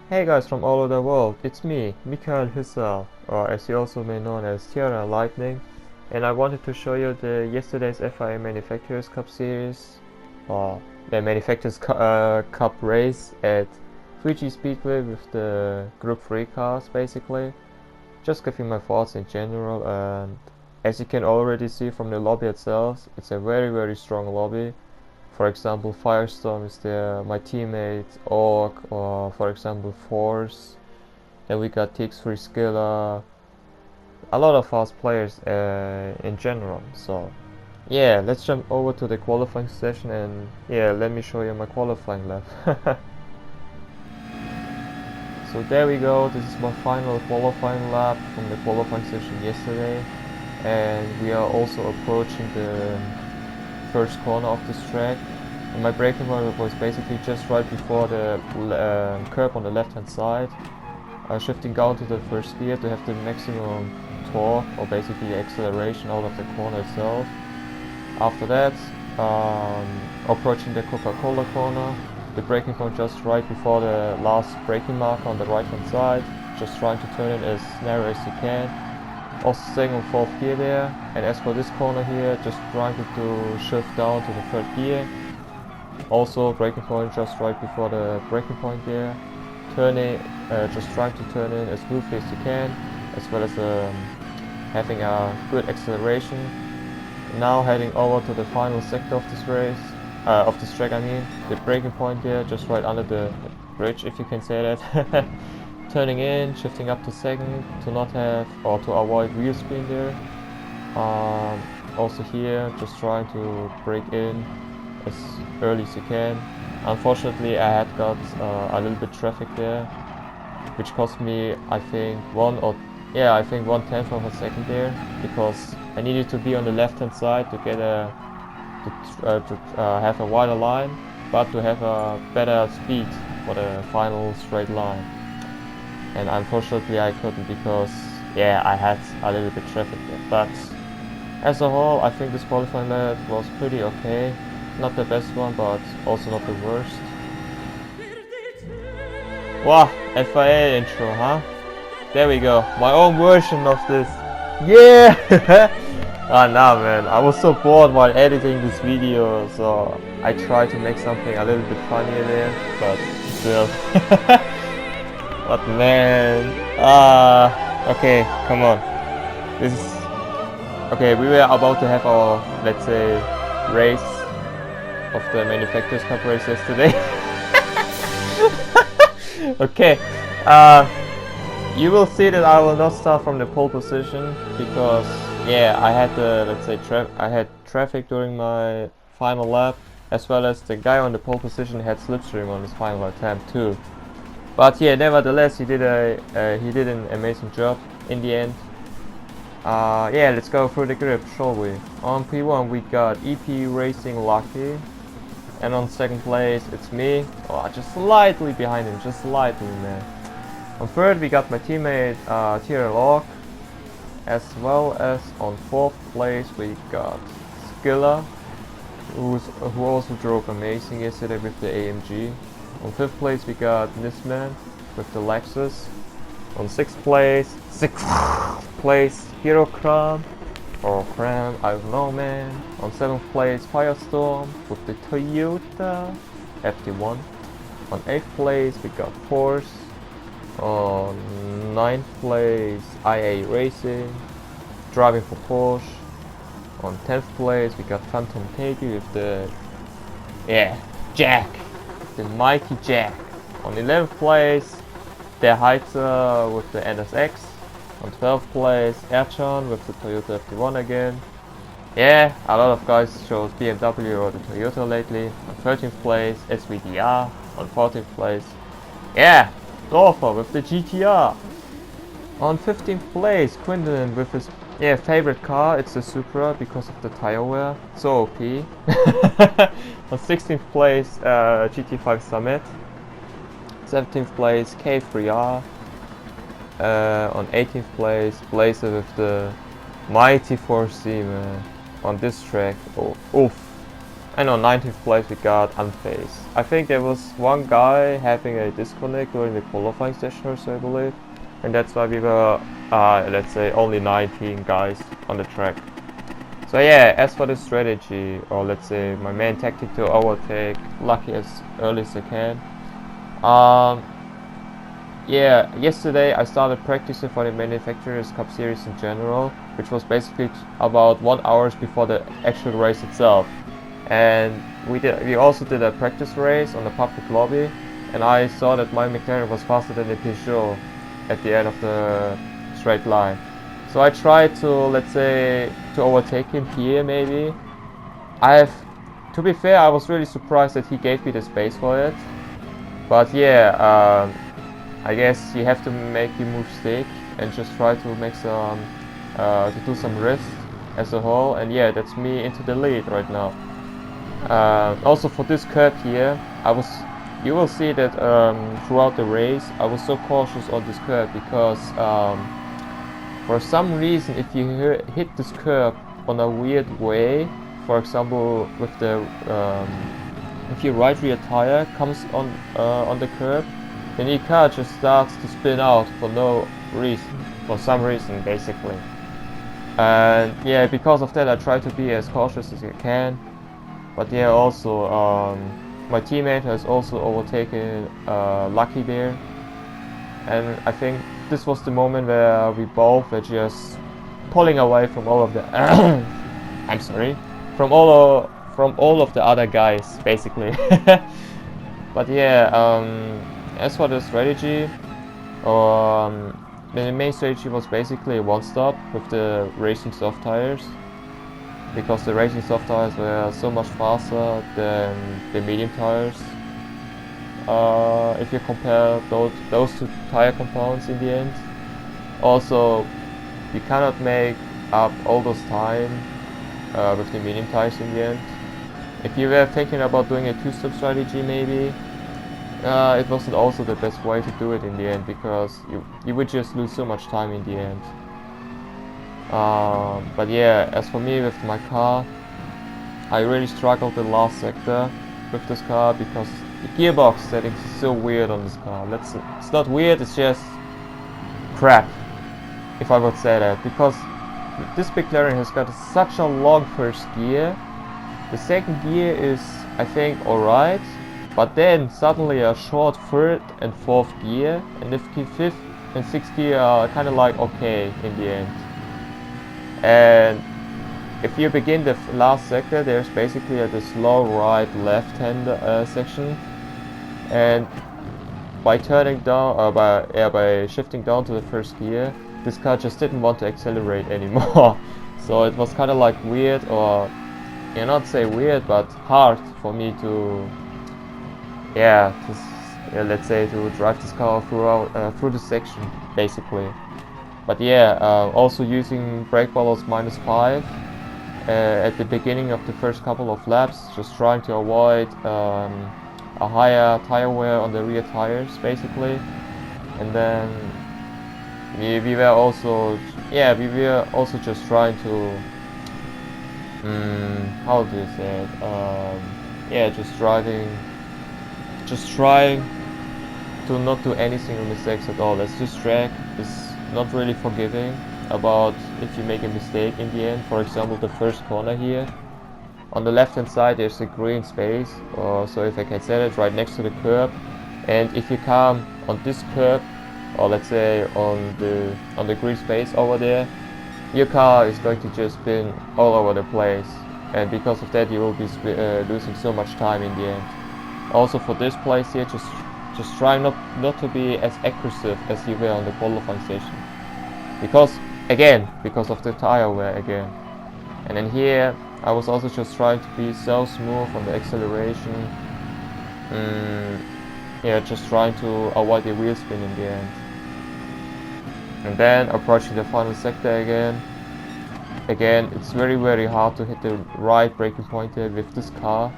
Hey guys from all over the world, it's me, Mikael Hüssel, or as you also may know as Tiara Lightning, and I wanted to show you the yesterday's FIA Manufacturers Cup series, or the Cup race at Fuji Speedway with the Group 3 cars basically. Just giving my thoughts in general, and as you can already see from the lobby itself, it's a very strong lobby. For example, Firestorm is there, my teammate Orc, or for example Force. Then we got Tix3 Skiller, a lot of fast players in general. So yeah, let's jump over to the qualifying session, and yeah, let me show you my qualifying lap. So there we go, this is my final qualifying lap from the qualifying session yesterday, and we are also approaching the first corner of this track. And my braking point was basically just right before the curb on the left hand side, shifting down to the first gear to have the maximum torque, or basically the acceleration out of the corner itself. After that, approaching the Coca-Cola corner, the braking point just right before the last braking marker on the right hand side, just trying to turn it as narrow as you can. Also staying on 4th gear there, and as for this corner here, just trying to shift down to the 3rd gear. Also braking point just right before the braking point there. Turning, just trying to turn in as smoothly as you can, as well as having a good acceleration. Now heading over to the final sector of this race, of this track I mean, the braking point here, just right under the bridge if you can say that. Turning in, shifting up to 2nd to not have, or to avoid wheel spin there. Also here, just trying to brake in as early as you can. Unfortunately, I had got a little bit traffic there, which cost me I think 1/10 of a second there, because I needed to be on the left hand side to get have a wider line, but to have a better speed for the final straight line. And unfortunately I couldn't, because yeah, I had a little bit traffic there. But as a whole, I think this qualifying lap was pretty okay. Not the best one, but also not the worst. Wow, FIA intro, huh? There we go, my own version of this. Yeah! Ah, nah man, I was so bored while editing this video, so I tried to make something a little bit funnier there, but still. But man, okay, come on. This is okay. We were about to have our, let's say, race of the Manufacturers Cup race yesterday. Okay, you will see that I will not start from the pole position, because yeah, I had the, let's say, I had traffic during my final lap, as well as the guy on the pole position had slipstream on his final attempt too. But yeah, nevertheless, he did an amazing job in the end. Yeah, let's go through the grid, shall we? On P1 we got EP Racing Lucky, and on 2nd place it's me. Oh, just slightly behind him, just slightly, man. On 3rd we got my teammate TRL, as well as on 4th place we got Skiller, who also drove amazing yesterday with the AMG. On 5th place we got Nisman with the Lexus. On 6th place Hero Cram, or Cram, I don't know man. On 7th place Firestorm with the Toyota FT1. On 8th place we got Force. On 9th place IA Racing, driving for Porsche. On 10th place we got Phantom Tegi with the Jack, the mighty Jack. On 11th place Der Heizer with the NSX. On 12th place Erchan with the Toyota FT1 again. Yeah, a lot of guys chose BMW or the Toyota lately. On 13th place SVDR. On 14th place, yeah, Dorfer with the GTR. On 15th place Quinton with his favorite car, it's the Supra, because of the tire wear, so OP. On 16th place GT5 Summit. 17th place K3R. On 18th place Blazer with the mighty 4C, man. On this track, oh, oof. And on 19th place we got unfazed. I think there was one guy having a disconnect during the qualifying session or so, I believe. And that's why we were, let's say, only 19 guys on the track. So yeah, as for the strategy, or let's say my main tactic to overtake Lucky as early as I can. Yeah, yesterday I started practicing for the Manufacturers Cup series in general, which was basically about 1 hour before the actual race itself. And we also did a practice race on the public lobby, and I saw that my McLaren was faster than the Peugeot at the end of the straight line. So I tried to, let's say, to overtake him here maybe. To be fair, I was really surprised that he gave me the space for it. But yeah, I guess you have to make your move stick and just try to make some, to do some risk as a whole. And yeah, that's me into the lead right now. Also for this curb here, you will see that throughout the race I was so cautious on this curb because for some reason if you hit this curb on a weird way, for example with the if your right rear tire comes on the curb, then your car just starts to spin out for no reason, for some reason basically. And yeah, because of that I try to be as cautious as I can. But yeah, also my teammate has also overtaken Lucky there, and I think this was the moment where we both were just pulling away from all of the I'm sorry, from all of the other guys basically. But yeah, as for the strategy, the main strategy was basically a one-stop with the racing soft tires, because the racing soft tires were so much faster than the medium tires. If you compare those two tire compounds in the end. Also, you cannot make up all those time with the medium tires in the end. If you were thinking about doing a two-step strategy maybe, it wasn't also the best way to do it in the end, because you would just lose so much time in the end. But yeah, as for me with my car, I really struggled the last sector with this car because the gearbox settings is so weird on this car. It's not weird, it's just crap, if I would say that, because this McLaren has got such a long first gear. The second gear is, I think, alright, but then suddenly a short third and fourth gear, and the fifth and sixth gear are kind of like okay in the end. And if you begin the last sector, there's basically a slow right left hand section, and by turning down, by shifting down to the first gear, this car just didn't want to accelerate anymore. So it was kind of like weird, or not say weird, but hard for me to, let's say, to drive this car through the section basically. But yeah, also using brake balance -5 at the beginning of the first couple of laps, just trying to avoid a higher tire wear on the rear tires basically. And then we were also just trying to how do you say it, just trying to not do any single mistakes at all, as this track is not really forgiving about if you make a mistake in the end. For example, the first corner here, on the left hand side there's a green space, or so if I can say it, right next to the curb, and if you come on this curb, or let's say on the green space over there, your car is going to just spin all over the place, and because of that you will be losing so much time in the end. Also for this place here, just try not to be as aggressive as you were on the qualifying station, because of the tire wear again. And then here I was also just trying to be so smooth on the acceleration, just trying to avoid the wheel spin in the end. And then approaching the final sector again it's very hard to hit the right braking point here with this car.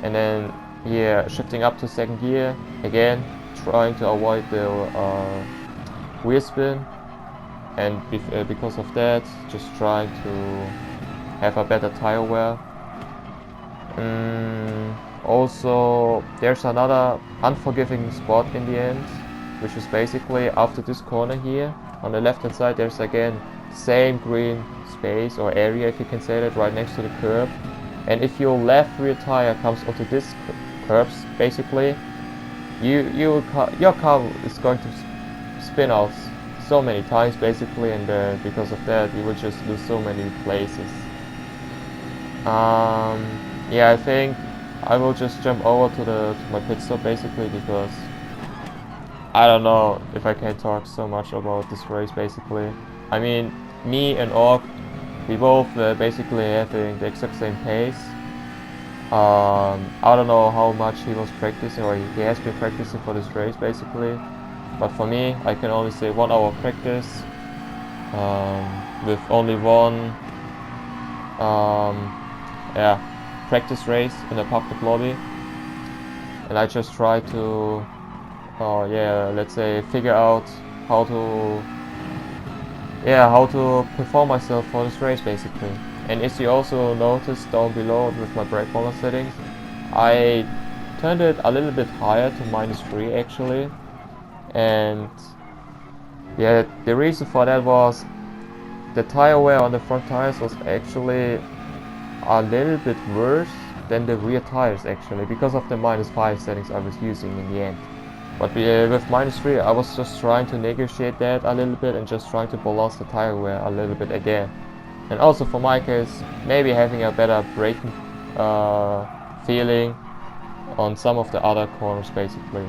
And then here shifting up to second gear, again trying to avoid the wheel spin, and because of that just trying to have a better tire wear. Also, there's another unforgiving spot in the end, which is basically after this corner here. On the left hand side, there's again same green space or area, if you can say that, right next to the curb. And if your left rear tire comes onto this curbs, basically, your car is going to spin out so many times, basically, and because of that, you will just lose so many places. Yeah, I think I will just jump over to my pit stop, basically, because I don't know if I can talk so much about this race, basically. I mean, me and Ork, we both basically having the exact same pace. I don't know how much he was practicing, or he has been practicing for this race, basically. But for me, I can only say 1 hour practice with only one practice race in the public lobby, and I just try to let's say figure out how to perform myself for this race, basically. And as you also noticed down below with my brake roller settings, I turned it a little bit higher to -3 actually, and yeah, the reason for that was the tire wear on the front tires was actually a little bit worse than the rear tires, actually, because of the -5 settings I was using in the end. But with -3 I was just trying to negotiate that a little bit and just trying to balance the tire wear a little bit again. And also for my case, maybe having a better braking feeling on some of the other corners, basically.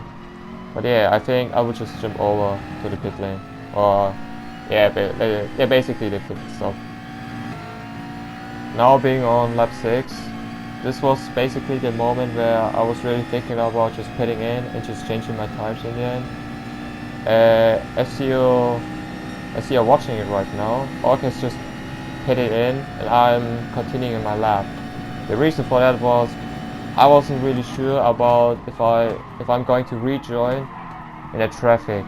But yeah, I think I would just jump over to the pit lane, or basically the pit stop. Now being on lap 6, this was basically the moment where I was really thinking about just pitting in and just changing my tires in the end. As you're watching it right now, Ork has just pitted in and I'm continuing my lap. The reason for that was I wasn't really sure about if I'm going to rejoin in the traffic,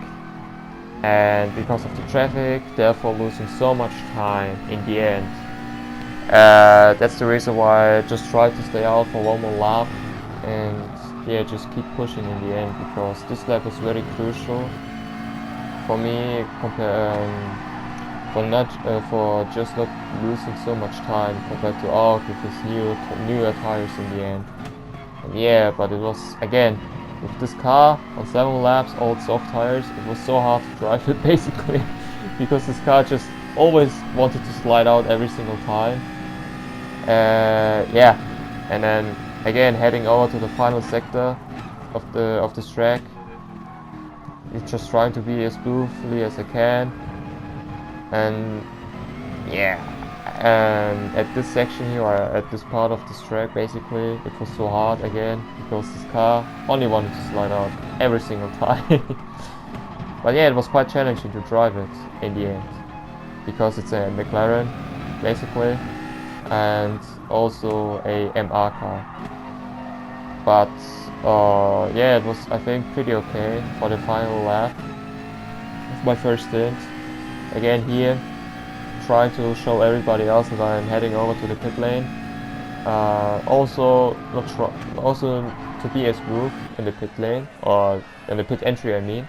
and because of the traffic, therefore losing so much time in the end. That's the reason why I just try to stay out for 1 more lap and yeah, just keep pushing in the end, because this lap was very crucial for me for just not losing so much time compared to Ork with his newer tires in the end. And yeah, but it was, again, with this car on 7 laps, all soft tires, it was so hard to drive it, basically, because this car just always wanted to slide out every single time. Yeah, and then again heading over to the final sector of this track, it's just trying to be as smoothly as I can. And yeah, and at this section here, or at this part of this track, basically, it was so hard again because this car only wanted to slide out every single time. But yeah, it was quite challenging to drive it in the end, because it's a McLaren basically, and also a MR car. But yeah, it was, I think, pretty okay for the final lap of my first stint. Again here, trying to show everybody else that I'm heading over to the pit lane. Also to be as smooth in the pit lane, or in the pit entry, I mean.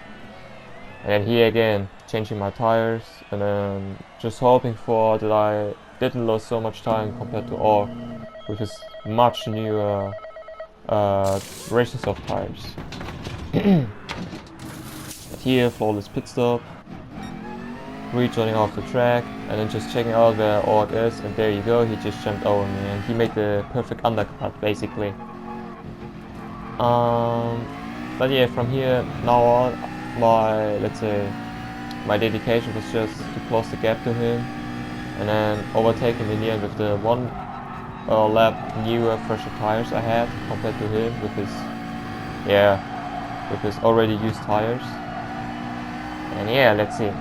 And then here again, changing my tires, and then just hoping for that I didn't lose so much time compared to Ork with his much newer racing soft tires. Here, flawless pit stop, rejoining off the track, and then just checking out where Ork is, and there you go, he just jumped over me and he made the perfect undercut, basically. But yeah, from here now on, my dedication was just to close the gap to him, and then overtake him in the end with the 1 lap newer, fresher tires I had compared to him with his already used tires. And yeah, let's see.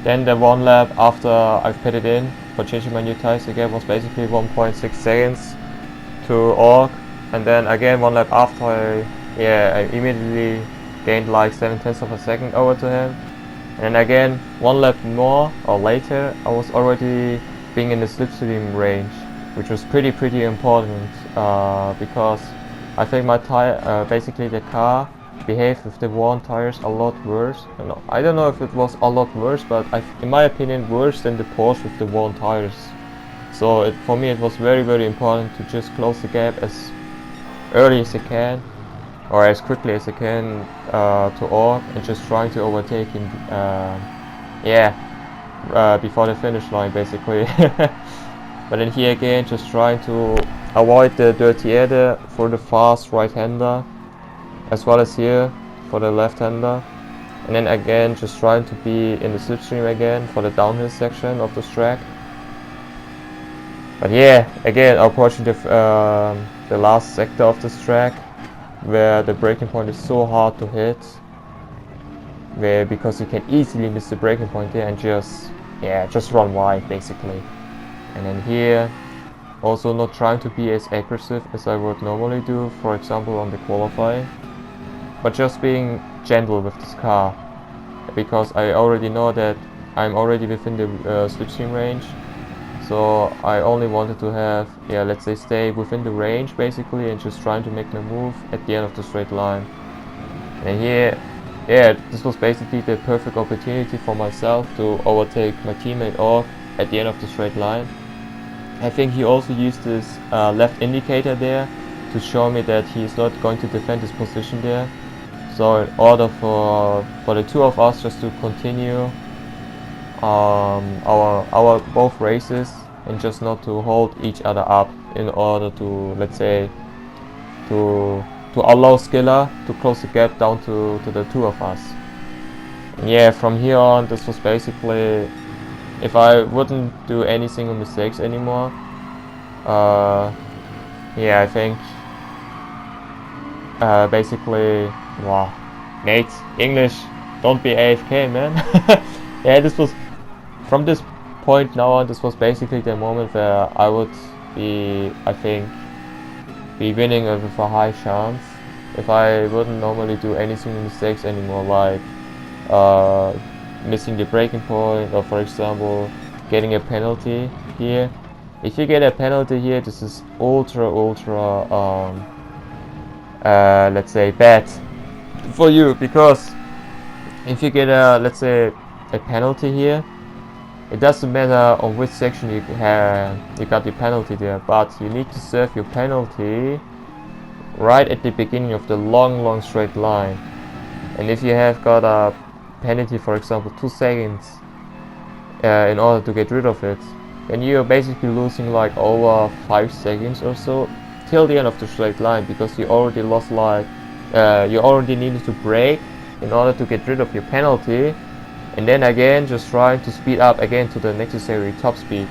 Then the 1 lap after I've pitted in for changing my new tires again was basically 1.6 seconds to Ork, and then again 1 lap after I immediately gained like 7/10 of a second over to him, and then again 1 lap more or later I was already being in the slipstream range which was pretty important, because I think my tire, basically the car behaved with the worn tires a lot worse. I don't know if it was a lot worse, but in my opinion worse than the Porsche with the worn tires. So for me it was very important to just close the gap as early as I can, or as quickly as I can, to all, and just trying to overtake him, before the finish line basically. But then here again, just trying to avoid the dirty air there for the fast right-hander, as well as here for the left-hander. And then again, just trying to be in the slipstream again for the downhill section of this track. But yeah, again, approaching the last sector of this track, where the braking point is so hard to hit, because you can easily miss the braking point there and just run wide basically. And then here, also not trying to be as aggressive as I would normally do, for example on the qualifying, but just being gentle with this car, because I already know that I'm already within the slipstream range. So I only wanted to have, let's say, stay within the range basically, and just trying to make my move at the end of the straight line. And here, this was basically the perfect opportunity for myself to overtake my teammate off at the end of the straight line. I think he also used this left indicator there to show me that he is not going to defend his position there. So in order for the two of us just to continue our both races, and just not to hold each other up, in order to, let's say, to allow Skiller to close the gap down to the two of us. And yeah, from here on, this was basically, if I wouldn't do any single mistakes anymore, I think basically, wow, Nate, English, don't be AFK, man. Yeah, this was, from this point now on, this was basically the moment where I would be, I think, be winning with a high chance if I wouldn't normally do any single mistakes anymore, like missing the braking point, or for example getting a penalty here. If you get a penalty here, this is ultra let's say bad for you, because if you get a, let's say, a penalty here, it doesn't matter on which section you got the penalty there, but you need to serve your penalty right at the beginning of the long straight line. And if you have got a penalty, for example 2 seconds, in order to get rid of it, then you're basically losing like over 5 seconds or so till the end of the straight line, because you already lost, like you already needed to brake in order to get rid of your penalty, and then again just trying to speed up again to the necessary top speed.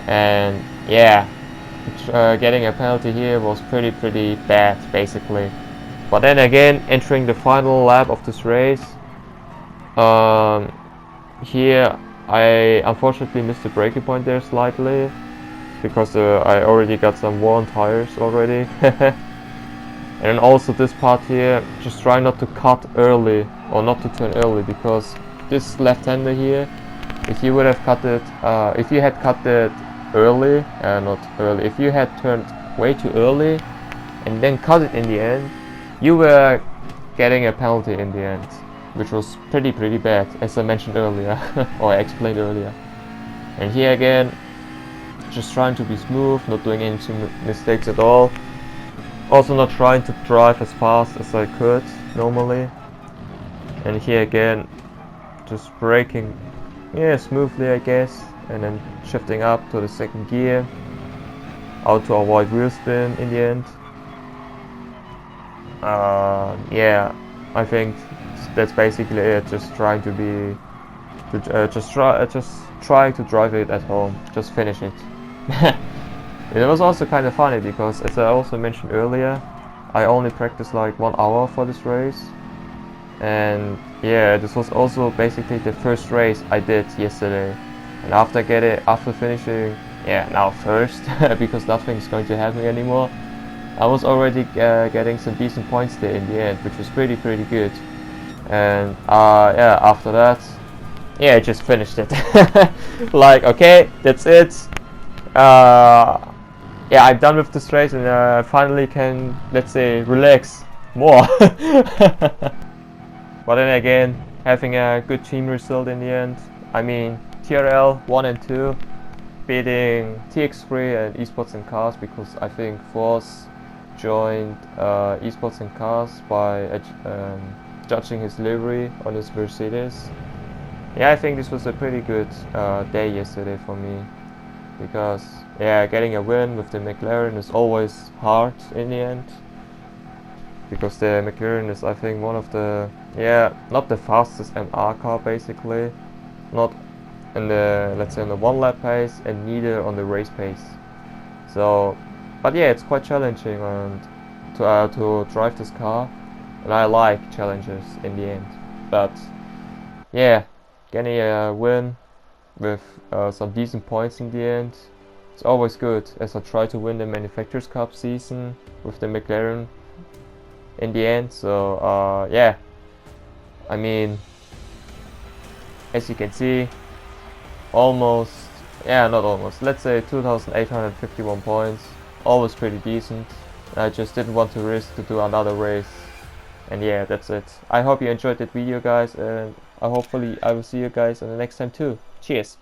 And yeah, getting a penalty here was pretty bad basically. But then again, entering the final lap of this race, here I unfortunately missed the braking point there slightly, because I already got some worn tires already. And then also this part here, just try not to cut early, or not to turn early, because this left-hander here, if you would have cut it, if you had cut it early, if you had turned way too early and then cut it in the end, you were getting a penalty in the end, which was pretty bad, as I mentioned earlier, or I explained earlier. And here again, just trying to be smooth, not doing any mistakes at all. Also not trying to drive as fast as I could normally. And here again, just braking, smoothly I guess, and then shifting up to the second gear, out to avoid wheel spin in the end. I think that's basically it. Just trying to be, just trying to drive it at home, just finish it. It was also kind of funny, because as I also mentioned earlier, I only practiced like 1 hour for this race. And yeah, this was also basically the first race I did yesterday. And after finishing, now first, because nothing's going to happen anymore, I was already getting some decent points there in the end, which was pretty good. And after that, I just finished it. Like, okay, that's it. yeah, I'm done with this race and finally can, let's say, relax more. But then again, having a good team result in the end. I mean, TRL 1 and 2 beating TX3 and Esports and Cars, because I think Force joined Esports and Cars by judging his livery on his Mercedes. Yeah, I think this was a pretty good day yesterday for me, because yeah, getting a win with the McLaren is always hard in the end, because the McLaren is, I think, one of the, yeah, not the fastest MR car basically, not in the, let's say, on the one lap pace, and neither on the race pace. So, but yeah, it's quite challenging and to drive this car, and I like challenges in the end. But yeah, getting a win with some decent points in the end, it's always good, as I try to win the Manufacturers Cup season with the McLaren in the end. So yeah, I mean, as you can see, almost, yeah, not almost, let's say 2,851 points, always pretty decent. I just didn't want to risk to do another race, and yeah, that's it. I hope you enjoyed that video, guys, and hopefully I will see you guys in the next time too. Cheers.